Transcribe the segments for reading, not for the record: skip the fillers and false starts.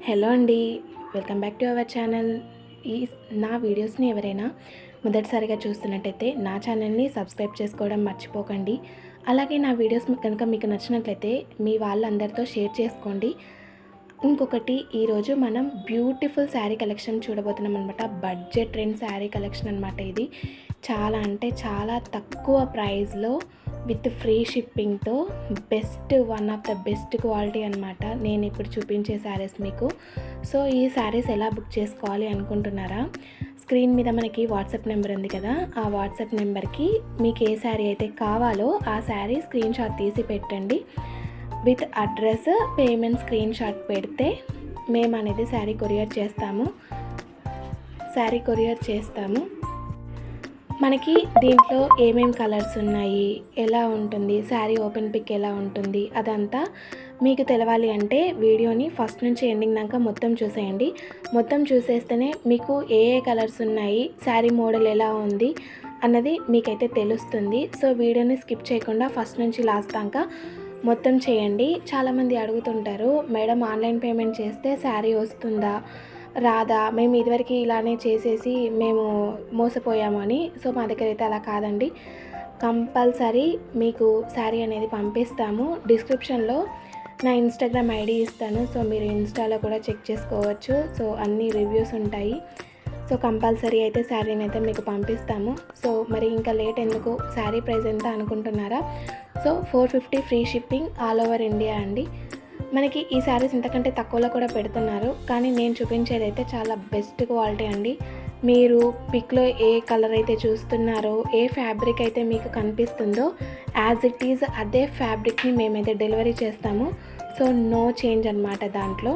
Hello అండి, welcome back to our channel. ఈ నా వీడియోస్ని ఎవరైనా మొదటిసారిగా చూస్తున్నట్టయితే నా ఛానల్ని సబ్స్క్రైబ్ చేసుకోవడం మర్చిపోకండి. అలాగే నా వీడియోస్ కనుక మీకు నచ్చినట్లయితే మీ వాళ్ళందరితో షేర్ చేసుకోండి. ఇంకొకటి, ఈరోజు మనం బ్యూటిఫుల్ శారీ కలెక్షన్ చూడబోతున్నాం అనమాట. బడ్జెట్ ట్రెండ్ శారీ కలెక్షన్ అనమాట. ఇది చాలా అంటే చాలా తక్కువ ప్రైస్లో విత్ ఫ్రీ షిప్పింగ్తో one of the best quality అనమాట నేను ఇప్పుడు చూపించే శారీస్ మీకు. సో ఈ శారీస్ ఎలా బుక్ చేసుకోవాలి అనుకుంటున్నారా? స్క్రీన్ మీద మనకి వాట్సాప్ నెంబర్ ఉంది కదా, ఆ వాట్సాప్ నెంబర్కి మీకు ఏ శారీ అయితే కావాలో ఆ శారీ స్క్రీన్ షాట్ తీసి పెట్టండి. With address, payment screen shot పెడితే మేము అనేది శారీ కొరియర్ చేస్తాము. మనకి దీంట్లో ఏమేం కలర్స్ ఉన్నాయి, ఎలా ఉంటుంది, శారీ ఓపెన్ పిక్ ఎలా ఉంటుంది, అదంతా మీకు తెలవాలి అంటే వీడియోని ఫస్ట్ నుంచి ఎండింగ్ దాకా మొత్తం చూసేయండి. మొత్తం చూసేస్తేనే మీకు ఏ కలర్స్ ఉన్నాయి, శారీ మోడల్ ఎలా ఉంది అన్నది మీకైతే తెలుస్తుంది. సో వీడియోని స్కిప్ చేయకుండా ఫస్ట్ నుంచి లాస్ట్ దాకా మొత్తం చేయండి. చాలామంది అడుగుతుంటారు, మేడం ఆన్లైన్ పేమెంట్ చేస్తే శారీ వస్తుందా రాదా, మేము ఇదివరకు ఇలానే చేసేసి మేము మోసపోయాము అని. సో మా దగ్గర అయితే అలా కాదండి, కంపల్సరీ మీకు శారీ అనేది పంపిస్తాము. డిస్క్రిప్షన్లో నా ఇన్స్టాగ్రామ్ ఐడి ఇస్తాను, సో మీరు ఇన్స్టాలో కూడా చెక్ చేసుకోవచ్చు. సో అన్ని రివ్యూస్ ఉంటాయి. సో కంపల్సరీ అయితే శారీని అయితే మీకు పంపిస్తాము. సో మరి ఇంకా లేట్ ఎందుకు, శారీ ప్రైస్ ఎంత అనుకుంటున్నారా? So 450 free shipping all over India అండి. మనకి ఈ శారీస్ ఇంతకంటే తక్కువలో కూడా పెడుతున్నారు, కానీ నేను చూపించేది అయితే చాలా బెస్ట్ క్వాలిటీ అండి. మీరు పిక్లో ఏ కలర్ అయితే చూస్తున్నారో, ఏ ఫ్యాబ్రిక్ అయితే మీకు కనిపిస్తుందో యాజ్ ఇట్ ఈజ్ అదే ఫ్యాబ్రిక్ని మేమైతే డెలివరీ చేస్తాము. సో నో చేంజ్ అనమాట దాంట్లో.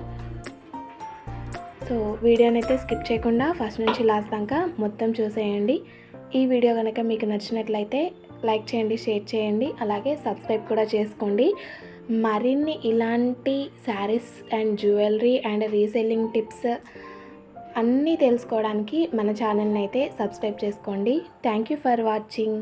సో వీడియోని అయితే స్కిప్ చేయకుండా ఫస్ట్ నుంచి లాస్ట్ దాకా మొత్తం చూసేయండి. ఈ వీడియో కనుక మీకు నచ్చినట్లయితే లైక్ చేయండి, షేర్ చేయండి, అలాగే సబ్స్క్రైబ్ కూడా చేసుకోండి. మరిన్ని ఇలాంటి saris and jewellery and reselling tips అన్నీ తెలుసుకోవడానికి మన ఛానల్ని అయితే సబ్స్క్రైబ్ చేసుకోండి. Thank you for watching.